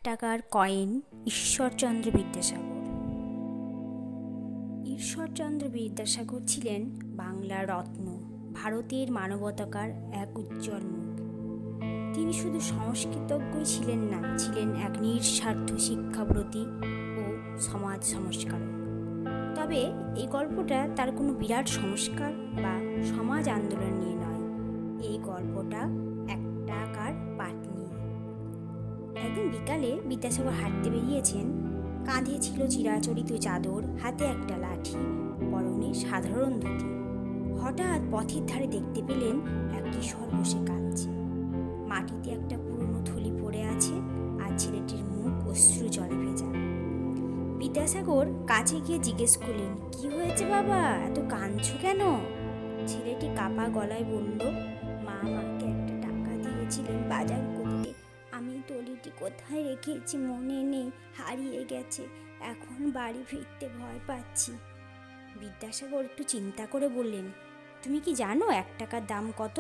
টাকার কয়েন ঈশ্বরচন্দ্র বিদ্যাসাগর। ঈশ্বরচন্দ্র বিদ্যাসাগর ছিলেন বাংলার রত্ন, ভারতের মানবতাকার এক উজ্জ্বল মুখ। তিনি শুধু সংস্কৃতজ্ঞই ছিলেন না, ছিলেন এক নিঃস্বার্থ শিক্ষাব্রতী ও সমাজ সংস্কারক। তবে এই গল্পটা তার কোনো বিরাট সংস্কার বা সমাজ আন্দোলন নিয়ে নয়, এই গল্পটা এক টাকার পাট নিয়ে। একদিন বিকালে বিদ্যাসাগর হাঁটতে বেরিয়েছেন। কাঁধে ছিল চিরাচরিত চাদর, হাতে একটা লাঠি, পরনে সাধারণ ধুতি। হঠাৎ পথের ধারে দেখতে পেলেন এক কিশোর বসে কাঁদছে। মাটিতে একটা পুরনো থলি পড়ে আছে, আর ছেলেটির মুখ অশ্রু জলে ভেজা। বিদ্যাসাগর কাছে গিয়ে জিজ্ঞেস করলেন, কি হয়েছে বাবা, এত কাঁদছো কেন? ছেলেটি কাপা গলায় বলল, মা আমাকে একটা টাকা দিয়েছিলেন বাজার করতে। আমি থলিটি কোথায় রেখেছি মনে নেই, হারিয়ে গেছে। এখন বাড়ি ফিরতে ভয় পাচ্ছি। বিদ্যাসাগর একটু চিন্তা করে বললেন, তুমি কি জানো 1 টাকার দাম কত?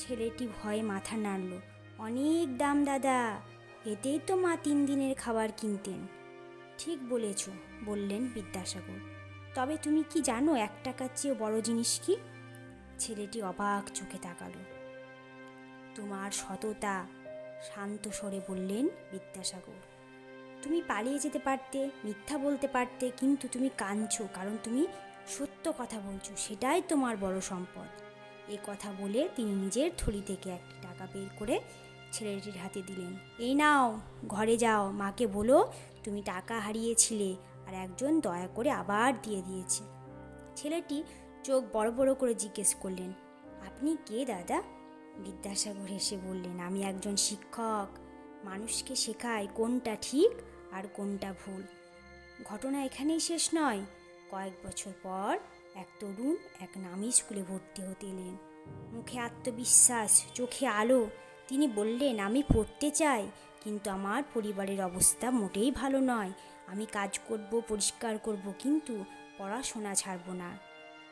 ছেলেটি ভয়ে মাথা নাড়ল। অনেক দাম দাদা, এতেই তো মা 3 দিনের খাবার কিনতেন। ঠিক বলেছ, বললেন বিদ্যাসাগর। তবে তুমি কি জানো 1 টাকার চেয়েও বড় জিনিস কি? ছেলেটি অবাক চোখে তাকালো। তোমার সততা, শান্ত স্বরে বললেন বিদ্যাসাগর। তুমি পালিয়ে যেতে পারতে, মিথ্যা বলতে পারতে, কিন্তু তুমি কাঁদছো কারণ তুমি সত্য কথা বলছো, সেটাই তোমার বড় সম্পদ। এ কথা বলে তিনি নিজের থলি থেকে 1 টাকা বের করে ছেলেটির হাতে দিলেন। এই নাও, ঘরে যাও, মাকে বলো তুমি টাকা হারিয়েছিলে আর একজন দয়া করে আবার দিয়ে দিয়েছে। ছেলেটি চোখ বড় বড় করে জিজ্ঞেস করলেন, আপনি কে দাদা? বিদ্যাসাগর হেসে বললেন, আমি একজন শিক্ষক, মানুষকে শেখাই কোনটা ঠিক আর কোনটা ভুল। ঘটনা এখানেই শেষ নয়। কয়েক বছর পর এক তরুণ এক নামী স্কুলে ভর্তি হতে এলেন। মুখে আত্মবিশ্বাস, চোখে আলো। তিনি বললেন, আমি পড়তে চাই, কিন্তু আমার পরিবারের অবস্থা মোটেই ভালো নয়। আমি কাজ করব, পরিষ্কার করব, কিন্তু পড়াশোনা ছাড়ব না।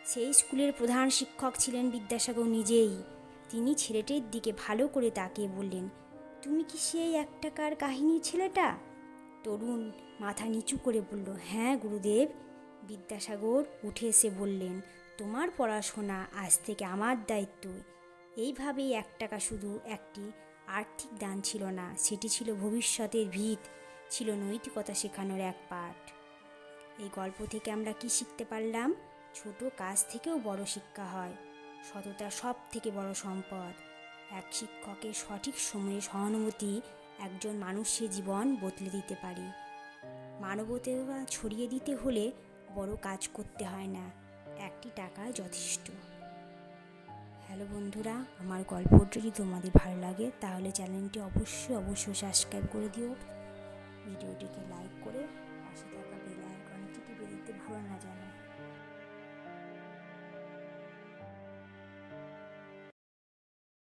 সেই স্কুলের প্রধান শিক্ষক ছিলেন বিদ্যাসাগর নিজেই। তিনি ছেলেটির দিকে ভালো করে তাকিয়ে বললেন, তুমি কি সেই 1 টাকার কাহিনীর ছেলেটা? তরুণ মাথা নিচু করে বলল, হ্যাঁ গুরুদেব। বিদ্যাসাগর উঠে এসে বললেন, তোমার পড়াশোনা আজ থেকে আমার দায়িত্ব। এইভাবেই 1 টাকা শুধু একটি আর্থিক দান ছিল না, সেটি ছিল ভবিষ্যতের ভিত, ছিল নৈতিকতা শেখানোর এক পাঠ। এই গল্প থেকে আমরা কি শিখতে পারলাম? ছোট কাজ থেকেও বড় শিক্ষা হয়। সততা সব থেকে বড় সম্পদ। এক শিক্ষকের সঠিক সময়ে সহানুভূতি একজন মানুষের জীবন বদলে দিতে পারে। মানবতা ছড়িয়ে দিতে হলে বড় কাজ করতে হয় না, 1 টাকা যথেষ্ট। হ্যালো বন্ধুরা, আমার গল্পটি যদি তোমাদের ভালো লাগে তাহলে চ্যানেলটি অবশ্যই সাবস্ক্রাইব করে দিও। ভিডিওটিকে লাইক করে পাশে থাকা বেল আইকনটি টিপে দিতে ভুলো না যেন।